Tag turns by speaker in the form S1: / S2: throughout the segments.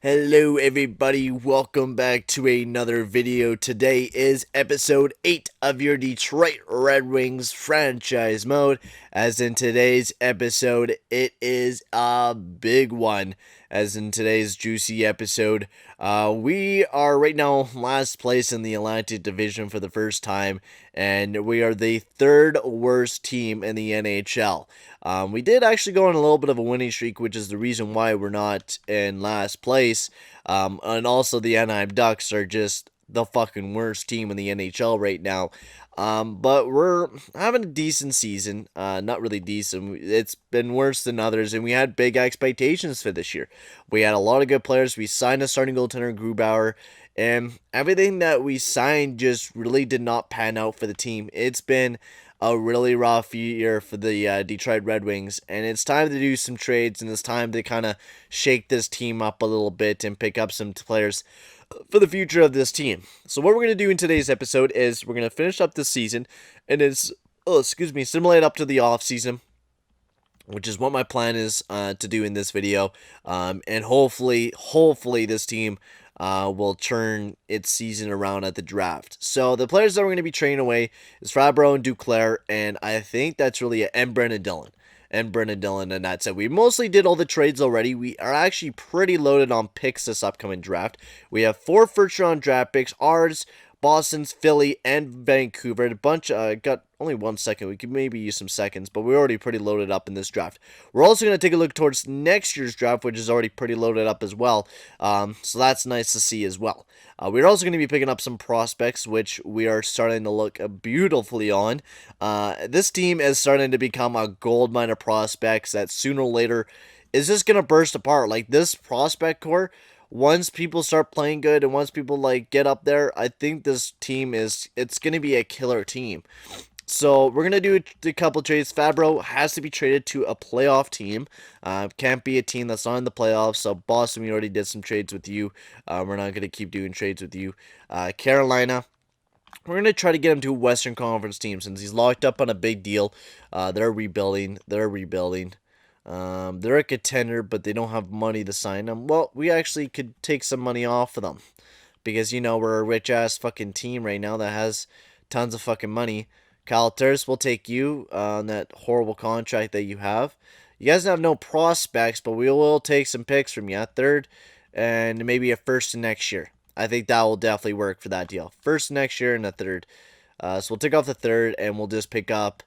S1: Hello everybody, welcome back to another video. Today is episode 8 of your Detroit Red Wings franchise mode. As in today's episode, it is a big one. As in today's juicy episode, we are right now last place in the Atlantic Division for the first time, and we are the third worst team in the NHL. We did actually go on a little bit of a winning streak, which is the reason why we're not in last place. And also the Anaheim Ducks are just the fucking worst team in the NHL right now. But we're having a decent season. Not really decent. It's been worse than others, and we had big expectations for this year. We had a lot of good players. We signed a starting goaltender, Grubauer, and everything that we signed just really did not pan out for the team. It's been a really rough year for the Detroit Red Wings, and it's time to do some trades, and it's time to kind of shake this team up a little bit and pick up some players for the future of this team. So what we're going to do in today's episode is we're going to finish up this season, and simulate up to the off season, which is what my plan is to do in this video, and hopefully this team will turn its season around at the draft. So the players that we're going to be trading away is Fabbro and Duclair, and I think that's really it, and Brendan Dillon. And that's it. We mostly did all the trades already. We are actually pretty loaded on picks this upcoming draft. We have 4 first-round draft picks, ours, Boston's, Philly, and Vancouver. A bunch, got only 1 second. We could maybe use some seconds, but we're already pretty loaded up in this draft. We're also going to take a look towards next year's draft, which is already pretty loaded up as well. So that's nice to see as well. We're also going to be picking up some prospects, which we are starting to look beautifully on. This team is starting to become a gold mine of prospects that sooner or later is just going to burst apart. Like this prospect core, once people start playing good and once people like get up there, I think this team it's going to be a killer team. So we're going to do a couple trades. Fabbro has to be traded to a playoff team. Can't be a team that's not in the playoffs. So Boston, we already did some trades with you. We're not going to keep doing trades with you. Carolina, we're going to try to get him to a Western Conference team since he's locked up on a big deal. They're rebuilding. They're a contender, but they don't have money to sign them. Well, we actually could take some money off of them because, you know, we're a rich-ass fucking team right now that has tons of fucking money. Kyle Turris will take you on that horrible contract that you have. You guys have no prospects, but we will take some picks from you. Third and maybe a first next year. I think that will definitely work for that deal. First next year and a third. So we'll take off the third and we'll just pick up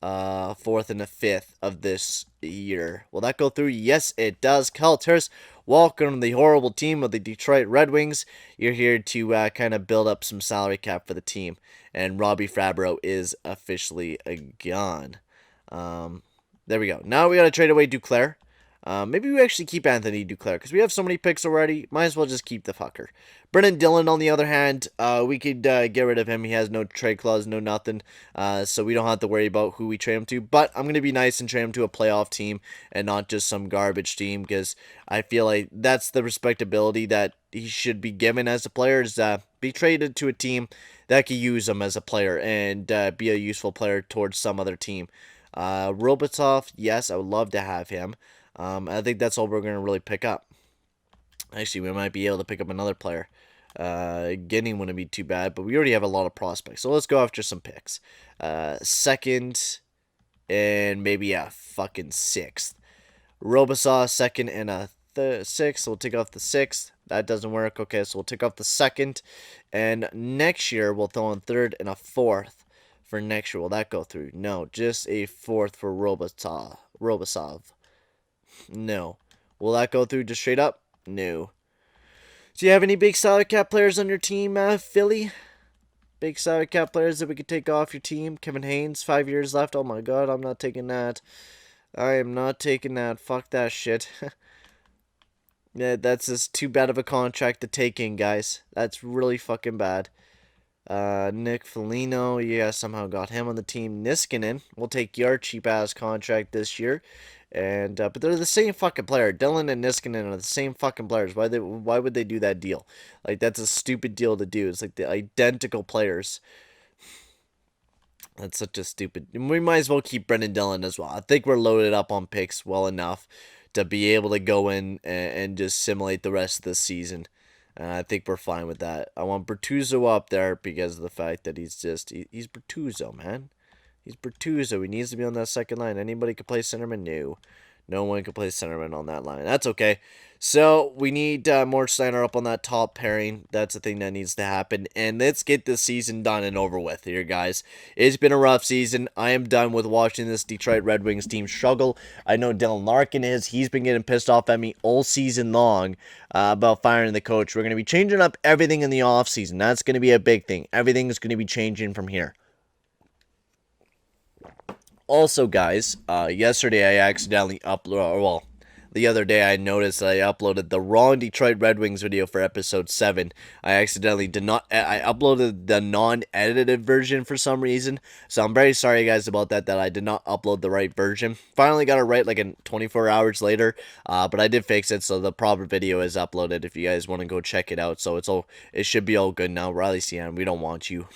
S1: fourth and the fifth of this year. Will that go through? Yes, it does. Kyle Turris, welcome to the horrible team of the Detroit Red Wings. You're here to kind of build up some salary cap for the team. And Robbie Fabbro is officially gone. There we go. Now we got to trade away Duclair. Maybe we actually keep Anthony Duclair because we have so many picks already. Might as well just keep the fucker. Brendan Dillon, on the other hand, we could get rid of him. He has no trade clause, no nothing. So we don't have to worry about who we trade him to. But I'm going to be nice and trade him to a playoff team and not just some garbage team because I feel like that's the respectability that he should be given as a player, is be traded to a team that can use him as a player and be a useful player towards some other team. Robotov, yes, I would love to have him. I think that's all we're going to really pick up. Actually, we might be able to pick up another player. Getting wouldn't be too bad, but we already have a lot of prospects. So let's go after some picks. Second and maybe a fucking sixth. Robosaw, second and a sixth. So we'll take off the sixth. That doesn't work. Okay, so we'll take off the second. And next year, we'll throw in third and a fourth for next year. Will that go through? No, just a fourth for Robosov. No. Will that go through just straight up? No. Do you have any big salary cap players on your team, Philly? Big salary cap players that we could take off your team? Kevin Haynes, 5 years left. Oh my god, I'm not taking that. I am not taking that. Fuck that shit. Yeah, that's just too bad of a contract to take in, guys. That's really fucking bad. Nick Foligno, yeah, somehow got him on the team. Niskanen, we'll take your cheap-ass contract this year. And but they're the same fucking player. Dillon and Niskanen are the same fucking players. Why would they do that deal? Like, that's a stupid deal to do. It's like the identical players. That's such a stupid... We might as well keep Brendan Dillon as well. I think we're loaded up on picks well enough to be able to go in and just simulate the rest of the season. I think we're fine with that. I want Bertuzzi up there because of the fact that he's Bertuzzi, man. He's Bertuzzi. He needs to be on that second line. Anybody could play centerman? No. No one can play centerman on that line. That's okay. So we need more Steiner up on that top pairing. That's the thing that needs to happen. And let's get this season done and over with here, guys. It's been a rough season. I am done with watching this Detroit Red Wings team struggle. I know Dylan Larkin is. He's been getting pissed off at me all season long about firing the coach. We're going to be changing up everything in the offseason. That's going to be a big thing. Everything is going to be changing from here. Also, guys, yesterday I accidentally uploaded, well, the other day I noticed that I uploaded the wrong Detroit Red Wings video for episode 7. I accidentally I uploaded the non-edited version for some reason. So I'm very sorry, guys, about that I did not upload the right version. Finally got it right like in 24 hours later, but I did fix it, so the proper video is uploaded if you guys want to go check it out. So it should be all good now. Riley Sian, we don't want you.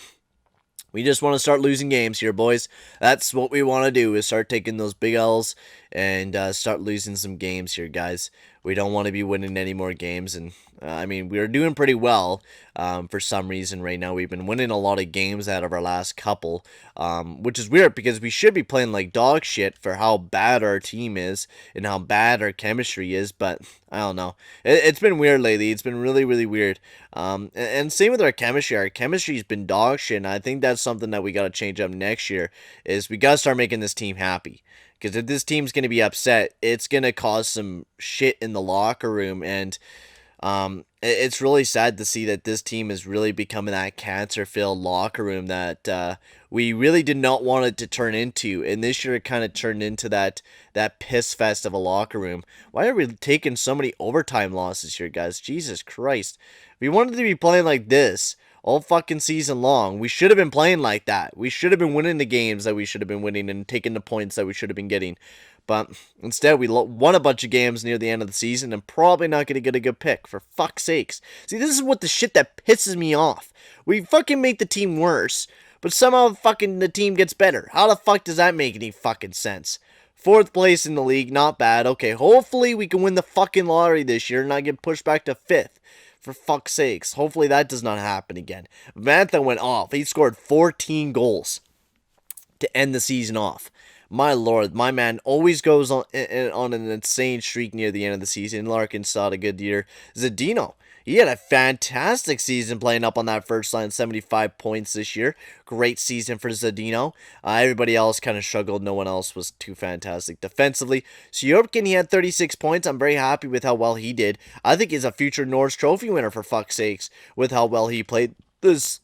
S1: We just want to start losing games here, boys. That's what we want to do, is start taking those big L's and start losing some games here, guys. We don't want to be winning any more games. And, I mean, we're doing pretty well for some reason right now. We've been winning a lot of games out of our last couple, which is weird because we should be playing like dog shit for how bad our team is and how bad our chemistry is. But, I don't know. It's been weird lately. It's been really, really weird. And same with our chemistry. Our chemistry's been dog shit, and I think that's something that we got to change up next year, is we got to start making this team happy. Because if this team's going to be upset, it's going to cause some shit in the locker room, and it's really sad to see that this team is really becoming that cancer-filled locker room that we really did not want it to turn into. And this year it kind of turned into that piss fest of a locker room. Why are we taking so many overtime losses here, guys? Jesus Christ. If we wanted to be playing like this all fucking season long, we should have been playing like that. We should have been winning the games that we should have been winning and taking the points that we should have been getting. But instead, we won a bunch of games near the end of the season and probably not going to get a good pick, for fuck's sakes. See, this is what the shit that pisses me off. We fucking make the team worse, but somehow fucking the team gets better. How the fuck does that make any fucking sense? 4th place in the league, not bad. Okay, hopefully we can win the fucking lottery this year and not get pushed back to 5th. For fuck's sakes. Hopefully that does not happen again. Mantha went off. He scored 14 goals to end the season off. My lord, my man always goes on an insane streak near the end of the season. Larkin had a good year. Zadino, he had a fantastic season playing up on that first line, 75 points this year. Great season for Zadino. Everybody else kind of struggled. No one else was too fantastic defensively. Sorokin, he had 36 points. I'm very happy with how well he did. I think he's a future Norris Trophy winner, for fuck's sakes, with how well he played this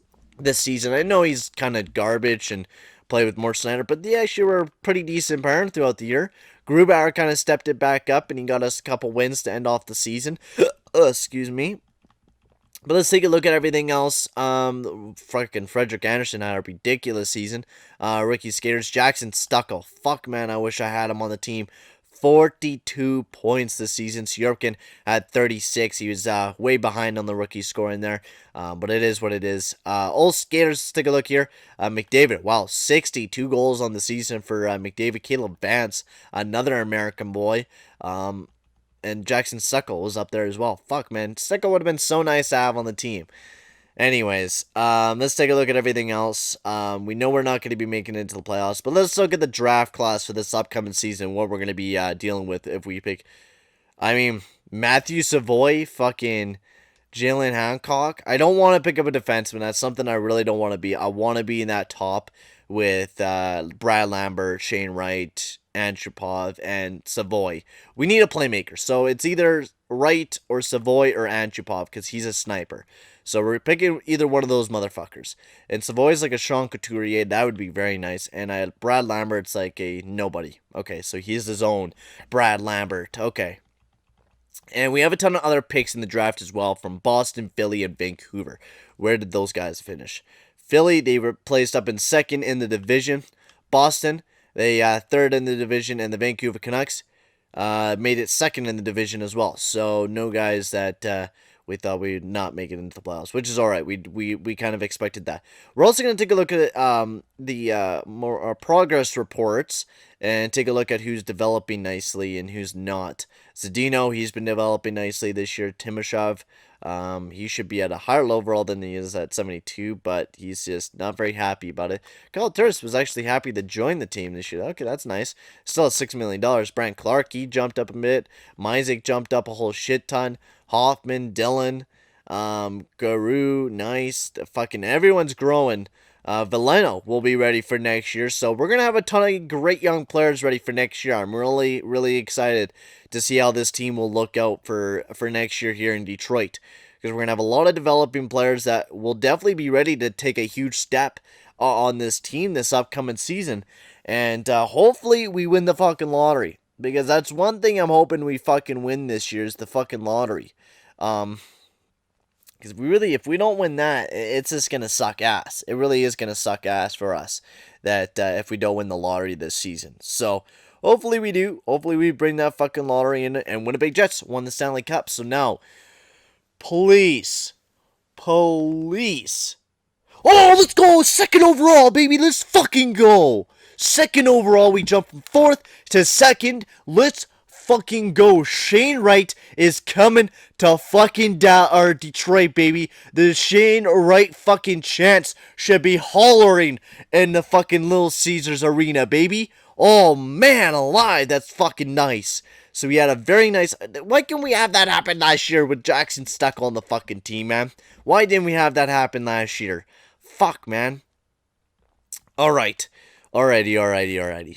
S1: season. I know he's kind of garbage and play with more Snyder, but they actually were pretty decent pairing throughout the year. Grubauer kind of stepped it back up, and he got us a couple wins to end off the season. Excuse me. But let's take a look at everything else. Fucking Frederick Anderson had a ridiculous season. Ricky Skaters, Jackson Stucco. Fuck, man, I wish I had him on the team. 42 points this season. Sorokin had 36. He was way behind on the rookie scoring there. But it is what it is. All skaters, let's take a look here. McDavid, wow, 62 goals on the season for McDavid. Caleb Vance, another American boy. And Jackson Stucco was up there as well. Fuck, man. Stucco would have been so nice to have on the team. Anyways, let's take a look at everything else. We know we're not going to be making it into the playoffs, but let's look at the draft class for this upcoming season, what we're going to be dealing with if we pick. I mean, Matthew Savoie, fucking Jalen Hancock. I don't want to pick up a defenseman. That's something I really don't want to be. I want to be in that top with Brad Lambert, Shane Wright, Antropov, and Savoie. We need a playmaker, so it's either Wright or Savoie or Antropov because he's a sniper. So we're picking either one of those motherfuckers. And Savoie's like a Sean Couturier. That would be very nice. And Brad Lambert's like a nobody. Okay, so he's his own Brad Lambert. Okay. And we have a ton of other picks in the draft as well from Boston, Philly, and Vancouver. Where did those guys finish? Philly, they were placed up in 2nd in the division. Boston, they 3rd in the division. And the Vancouver Canucks made it 2nd in the division as well. So no guys that We thought we would not make it into the playoffs, which is all right. We kind of expected that. We're also going to take a look at the more progress reports and take a look at who's developing nicely and who's not. Zadino, he's been developing nicely this year. Timashov, he should be at a higher overall than he is at 72, but he's just not very happy about it. Kyle Turris was actually happy to join the team this year. Okay, that's nice. Still at $6 million. Brant Clark, he jumped up a bit. Mizek jumped up a whole shit ton. Hoffman, Dylan, Guru, nice. Fucking everyone's growing. Veleno will be ready for next year. So we're going to have a ton of great young players ready for next year. I'm really, really excited to see how this team will look out for next year here in Detroit. Because we're going to have a lot of developing players that will definitely be ready to take a huge step on this team this upcoming season. And hopefully we win the fucking lottery. Because that's one thing I'm hoping we fucking win this year is the fucking lottery. Because if we don't win that, it's just going to suck ass. It really is going to suck ass for us that if we don't win the lottery this season. So, hopefully we do. Hopefully we bring that fucking lottery in. And Winnipeg Jets won the Stanley Cup. So now, police. Oh, let's go. Second overall, baby. Let's fucking go. Second overall, we jump from 4th to 2nd. Let's fucking go. Shane Wright is coming to fucking Detroit, baby. The Shane Wright fucking chants should be hollering in the fucking Little Caesars Arena, baby. Oh, man alive, that's fucking nice. So we had a very nice... Why can't we have that happen last year with Jackson stuck on the fucking team, man? Why didn't we have that happen last year? Fuck, man. Alrighty.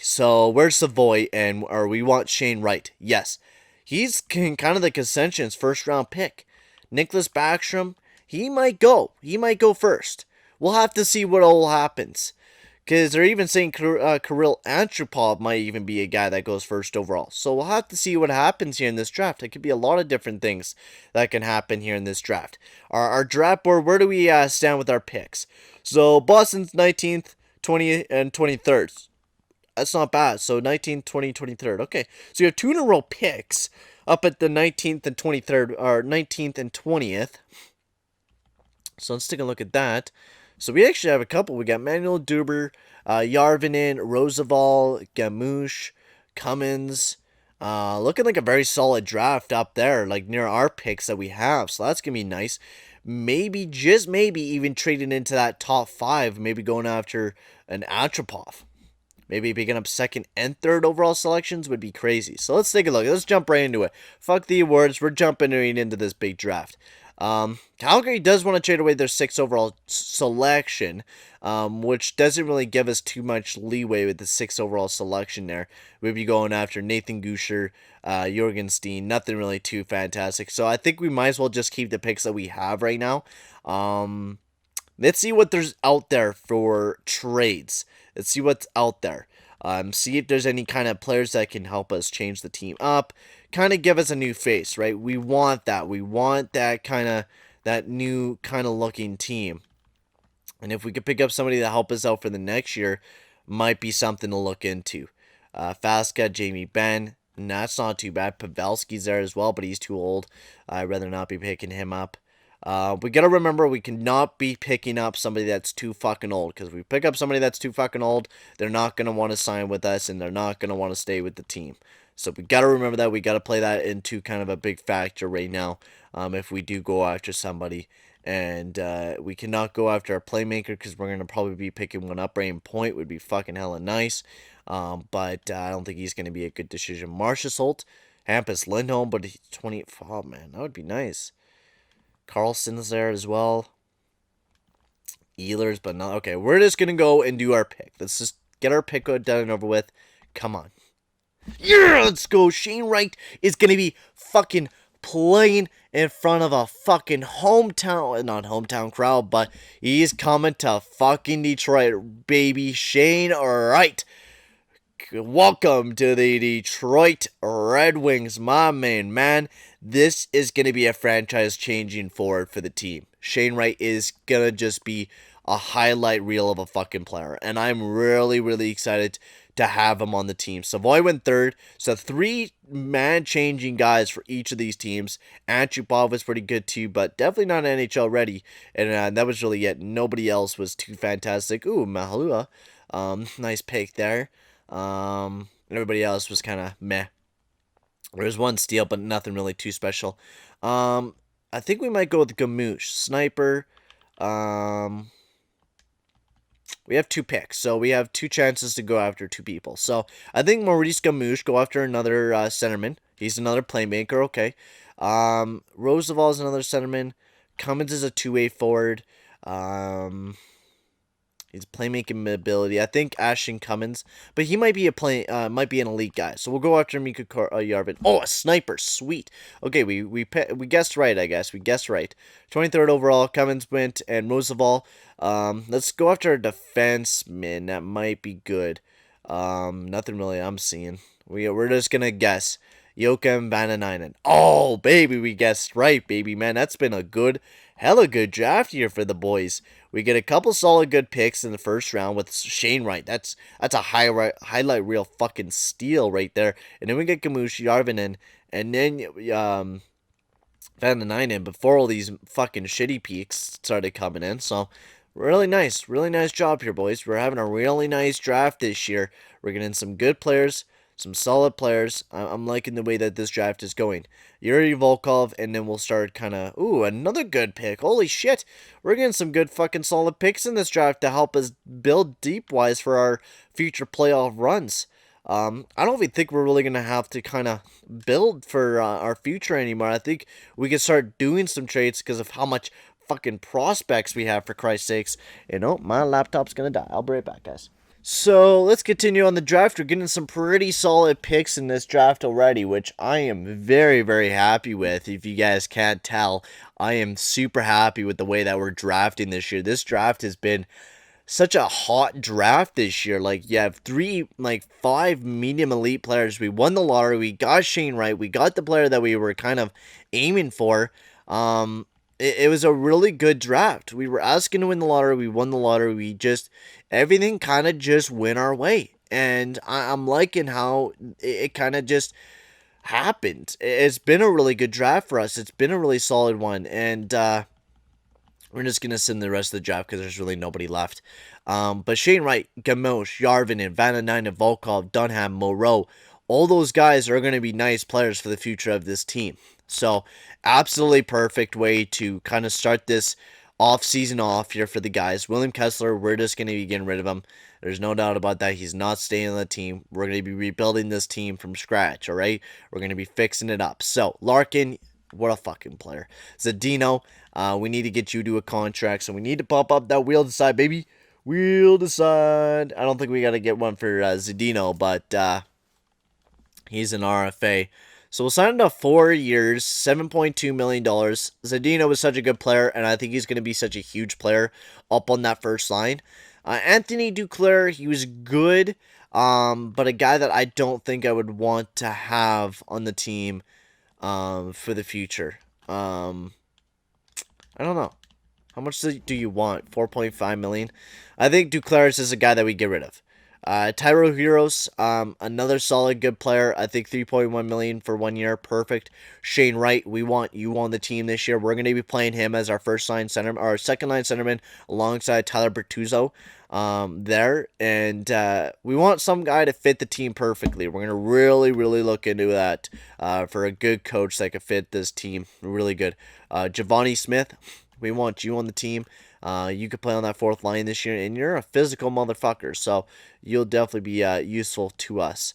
S1: So, where's Savoie, or we want Shane Wright? Yes. He's kind of the Consension's first-round pick. Nicholas Backstrom, he might go. He might go first. We'll have to see what all happens. Because they're even saying Kirill Antropov might even be a guy that goes first overall. So, we'll have to see what happens here in this draft. It could be a lot of different things that can happen here in this draft. Our draft board, where do we stand with our picks? So, Boston's 19th. 20th and 23rd. That's not bad. So 19th, 20th, 23rd. Okay. So you have 2 in a row picks up at the 19th and 23rd, or 19th and 20th. So let's take a look at that. So we actually have a couple. We got Manuel Duber, Yarvinen, Roosevelt, Gamouche, Cummins. Looking like a very solid draft up there, like near our picks that we have. So that's going to be nice. Maybe, just maybe, even trading into that top 5. Maybe going after an Antropov. Maybe picking up 2nd and 3rd overall selections would be crazy. So let's take a look. Let's jump right into it. Fuck the awards. We're jumping right into this big draft. Calgary does want to trade away their 6th overall selection, which doesn't really give us too much leeway with the 6th overall selection there. We'd be going after Nathan Gusher, Jorgenstein, nothing really too fantastic. So I think we might as well just keep the picks that we have right now. Let's see what there's out there for trades. Let's see what's out there. See if there's any kind of players that can help us change the team up. Kind of give us a new face, right? We want that. We want that new kind of looking team. And if we could pick up somebody to help us out for the next year, might be something to look into. Fasca, Jamie Benn, that's not too bad. Pavelski's there as well, but he's too old. I'd rather not be picking him up. We gotta remember we cannot be picking up somebody that's too fucking old, because if we pick up somebody that's too fucking old, they're not gonna want to sign with us, and they're not gonna want to stay with the team. So we gotta remember that. We gotta play that into kind of a big factor right now. If we do go after somebody, and we cannot go after a playmaker because we're gonna probably be picking one up. Brain Point would be fucking hella nice, but I don't think he's gonna be a good decision. Marchessault, Hampus Lindholm, but he's 20. Oh man, that would be nice. Carlson's there as well. Ehlers, but not. Okay, we're just going to go and do our pick. Let's just get our pick done and over with. Come on. Yeah, let's go. Shane Wright is going to be fucking playing in front of a fucking hometown, not hometown crowd, but he's coming to fucking Detroit, baby. Shane Wright. Welcome to the Detroit Red Wings, my main man. This is going to be a franchise-changing forward for the team. Shane Wright is going to just be a highlight reel of a fucking player. And I'm really, really excited to have him on the team. Savoie went third, so 3 man-changing guys for each of these teams. Antupov was pretty good too, but definitely not NHL ready, and that was really it. Nobody else was too fantastic. Ooh, Mahalua, nice pick there. Everybody else was kind of meh. There was 1 steal, but nothing really too special. I think we might go with Gamoosh. Sniper. We have 2 picks, so we have 2 chances to go after 2 people. So I think Maurice Gamoosh, go after another centerman. He's another playmaker, okay. Roosevelt is another centerman. Cummins is a 2-way forward. He's playmaking ability. I think Ashton Cummins, but he might be might be an elite guy. So we'll go after Mika Yarvin. Oh, a sniper, sweet. Okay, we guessed right. I guess we guessed right. 23rd overall, Cummins went, and Roosevelt. Let's go after a defenseman. That might be good. Nothing really I'm seeing. We're just gonna guess. Joakim Vananainen. Oh, baby, we guessed right, baby, man. That's been a hella good draft year for the boys. We get a couple solid good picks in the first round with Shane Wright. That's a highlight reel fucking steal right there. And then we get Gamoosh, Yarvinen, and then Vananainen before all these fucking shitty peaks started coming in. So really nice job here, boys. We're having a really nice draft this year. We're getting some good players, some solid players. I'm liking the way that this draft is going. Yuri Volkov, and then we'll start kind of... Ooh, another good pick. Holy shit. We're getting some good fucking solid picks in this draft to help us build deep-wise for our future playoff runs. I don't even think we're really going to have to kind of build for our future anymore. I think we can start doing some trades because of how much fucking prospects we have, for Christ's sakes. You know, my laptop's going to die. I'll be right back, guys. So let's continue on the draft. We're getting some pretty solid picks in this draft already, which I am very, very happy with. If you guys can't tell, I am super happy with the way that we're drafting this year. This draft has been such a hot draft this year. Like, you have 5 medium elite players. We won the lottery. We got Shane Wright. We got the player that we were kind of aiming for. It was a really good draft. We were asking to win the lottery. We won the lottery. Everything kind of just went our way. And I'm liking how it kind of just happened. It's been a really good draft for us. It's been a really solid one. And we're just going to send the rest of the draft because there's really nobody left. But Shane Wright, Gamoosh, Yarvinen, Vananainen, Volkov, Dunham, Moreau, all those guys are going to be nice players for the future of this team. So, absolutely perfect way to kind of start this off-season off here for the guys. William Kessler, we're just going to be getting rid of him. There's no doubt about that. He's not staying on the team. We're going to be rebuilding this team from scratch, all right? We're going to be fixing it up. So, Larkin, what a fucking player. Zadino, we need to get you to a contract, so we need to pop up that wheel decide, baby. Wheel decide. I don't think we got to get one for Zadino, but he's an RFA. So we'll sign him to 4 years, $7.2 million. Zadino was such a good player, and I think he's going to be such a huge player up on that first line. Anthony Duclair, he was good, but a guy that I don't think I would want to have on the team for the future. I don't know. How much do you want? $4.5 million? I think Duclair is a guy that we get rid of. Tyro Heroes, another solid good player. I think $3.1 million for 1 year, perfect. Shane Wright, we want you on the team this year. We're going to be playing him as our second line centerman alongside Tyler Bertuzzi there, and we want some guy to fit the team perfectly. We're going to really, really look into that for a good coach that could fit this team really good. Giovanni Smith, we want you on the team. You could play on that 4th line this year, and you're a physical motherfucker, so you'll definitely be useful to us.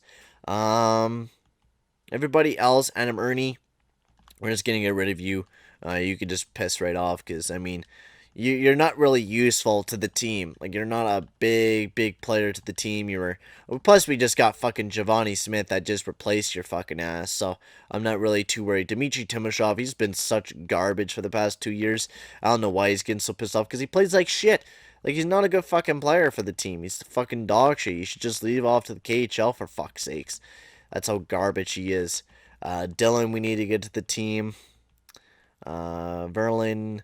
S1: Everybody else, Adam Ernie, we're just going to get rid of you. You could just piss right off, because, I mean, you're not really useful to the team. Like, you're not a big player to the team. Plus, we just got fucking Giovanni Smith that just replaced your fucking ass, so I'm not really too worried. Dmitry Timoshov, he's been such garbage for the past 2 years. I don't know why he's getting so pissed off, because he plays like shit. Like, he's not a good fucking player for the team. He's the fucking dog shit. You should just leave off to the KHL, for fuck's sakes. That's how garbage he is. Dylan, we need to get to the team. Verlin...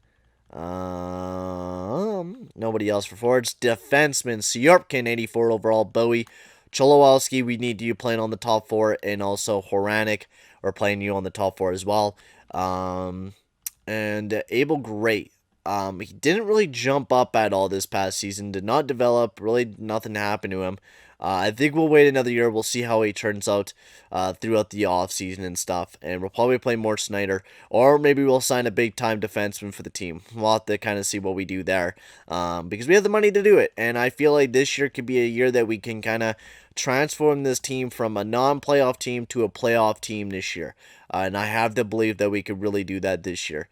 S1: nobody else for forwards. Defenseman, Syorpkin, 84 overall. Bowie, Cholowski, we need you playing on the top 4, and also Hronek, we're playing you on the top 4 as well. And Abel Great. He didn't really jump up at all this past season. Did not develop. Really, nothing happened to him. I think we'll wait another year. We'll see how he turns out throughout the offseason and stuff. And we'll probably play more Snyder. Or maybe we'll sign a big-time defenseman for the team. We'll have to kind of see what we do there. Because we have the money to do it. And I feel like this year could be a year that we can kind of transform this team from a non-playoff team to a playoff team this year. And I have to believe that we could really do that this year.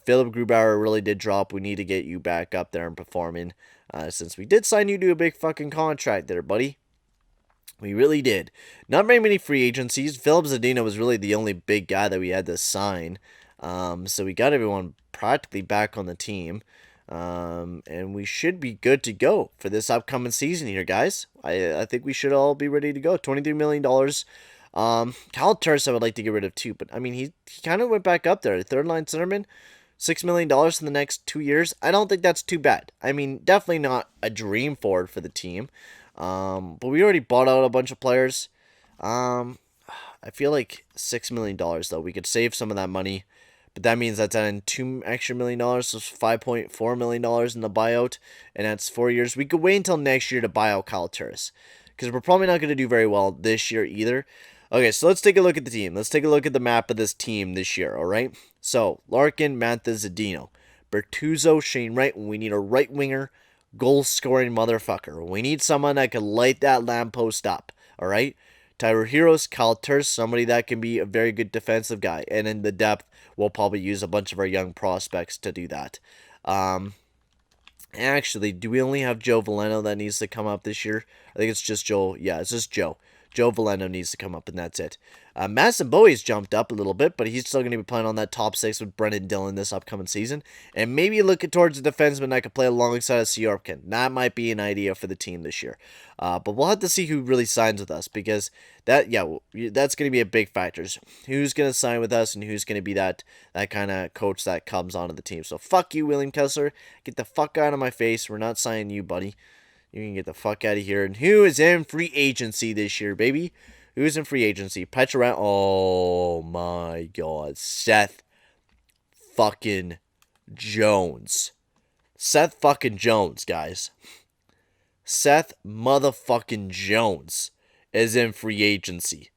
S1: Philip Grubauer really did drop. We need to get you back up there and performing. Since we did sign you to a big fucking contract there, buddy. We really did. Not very many free agencies. Philip Zadina was really the only big guy that we had to sign. So we got everyone practically back on the team. And we should be good to go for this upcoming season here, guys. I think we should all be ready to go. $23 million. Cal Turris I would like to get rid of too, but I mean he kind of went back up there. Third line centerman, $6 million in the next 2 years. I don't think that's too bad. I mean, definitely not a dream forward for the team. But we already bought out a bunch of players. I feel like $6 million though. We could save some of that money, but that means that's adding $2 extra million, so $5.4 million in the buyout, and that's 4 years. We could wait until next year to buy out Cal Turris, because we're probably not going to do very well this year either. Okay, so let's take a look at the team. Let's take a look at the map of this team this year, all right? So, Larkin, Mantha, Zadino, Bertuzzi, Shane Wright. We need a right winger, goal-scoring motherfucker. We need someone that can light that lamppost up, all right? Tyler Heroes, Cal Turris, somebody that can be a very good defensive guy. And in the depth, we'll probably use a bunch of our young prospects to do that. Actually, do we only have Joe Valeno that needs to come up this year? I think it's just Joe. Yeah, it's just Joe. Joe Valeno needs to come up, and that's it. Matthew Savoie's jumped up a little bit, but he's still going to be playing on that top 6 with Brendan Dillon this upcoming season. And maybe looking towards a defenseman that could play alongside of Syorkin. That might be an idea for the team this year. But we'll have to see who really signs with us, because that's going to be a big factor. Who's going to sign with us, and who's going to be that kind of coach that comes onto the team. So fuck you, William Kessler. Get the fuck out of my face. We're not signing you, buddy. You can get the fuck out of here. And who is in free agency this year, baby? Who's in free agency? Petra. Oh my god. Seth fucking Jones. Seth fucking Jones, guys. Seth motherfucking Jones is in free agency.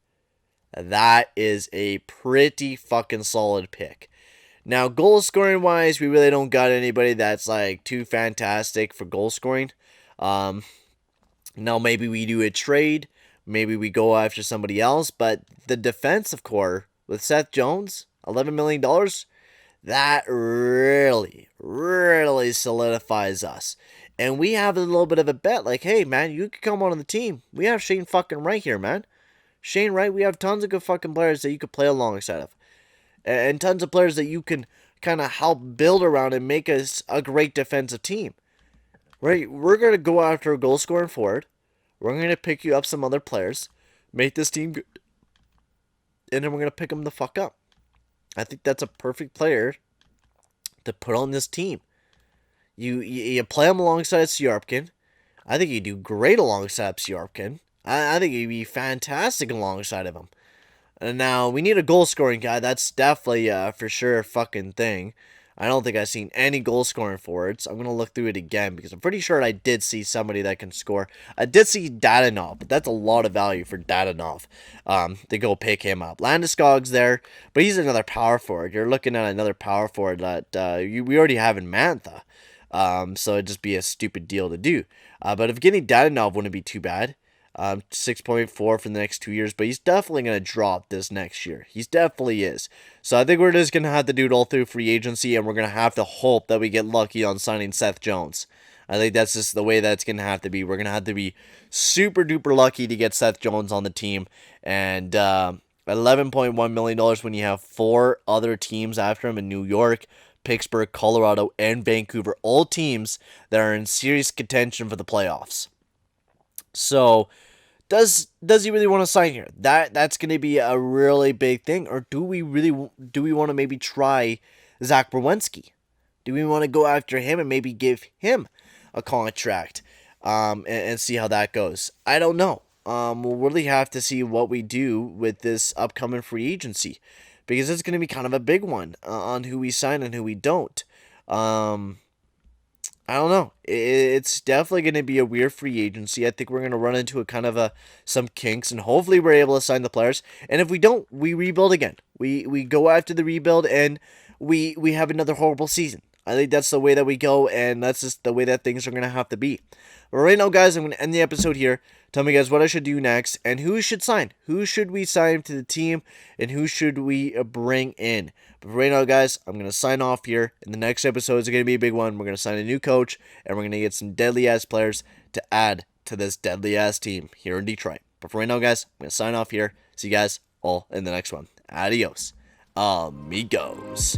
S1: That is a pretty fucking solid pick. Now, goal scoring wise, we really don't got anybody that's like too fantastic for goal scoring. Now maybe we do a trade, maybe we go after somebody else, but the defensive core with Seth Jones, $11 million, that really solidifies us. And we have a little bit of a bet, like, hey man, you could come on the team. We have Shane fucking Wright here, man. Shane Wright, we have tons of good fucking players that you could play alongside of. And tons of players that you can kind of help build around and make us a great defensive team. Right, we're going to go after a goal scoring forward. We're going to pick you up some other players, make this team good, and then we're going to pick them the fuck up. I think that's a perfect player to put on this team. You play him alongside Syorkin. I think you do great alongside Syorkin. I think you'd be fantastic alongside of him. And now, we need a goal scoring guy. That's definitely for sure a fucking thing. I don't think I've seen any goal-scoring forwards. I'm going to look through it again, because I'm pretty sure I did see somebody that can score. I did see Dadonov, but that's a lot of value for Dadonov to go pick him up. Landeskog's there, but he's another power forward. You're looking at another power forward that we already have in Mantha, so it'd just be a stupid deal to do. But if getting Dadonov wouldn't be too bad. 6.4 for the next 2 years, but he's definitely going to drop this next year. He definitely is. So I think we're just going to have to do it all through free agency, and we're going to have to hope that we get lucky on signing Seth Jones. I think that's just the way that's going to have to be. We're going to have to be super duper lucky to get Seth Jones on the team. And $11.1 million when you have 4 other teams after him in New York, Pittsburgh, Colorado, and Vancouver. All teams that are in serious contention for the playoffs. So, does he really want to sign here? That's going to be a really big thing. Or do we want to maybe try Zach Werenski? Do we want to go after him and maybe give him a contract and see how that goes? I don't know. we'll really have to see what we do with this upcoming free agency, because it's going to be kind of a big one on who we sign and who we don't. I don't know. It's definitely going to be a weird free agency. I think we're going to run into a kind of some kinks, and hopefully we're able to sign the players. And if we don't, we rebuild again. We go after the rebuild, and we have another horrible season. I think that's the way that we go, and that's just the way that things are going to have to be. But right now, guys, I'm going to end the episode here. Tell me, guys, what I should do next, and who should sign. Who should we sign to the team, and who should we bring in? But right now, guys, I'm going to sign off here. In the next episode is going to be a big one. We're going to sign a new coach, and we're going to get some deadly-ass players to add to this deadly-ass team here in Detroit. But for right now, guys, I'm going to sign off here. See you guys all in the next one. Adios, amigos.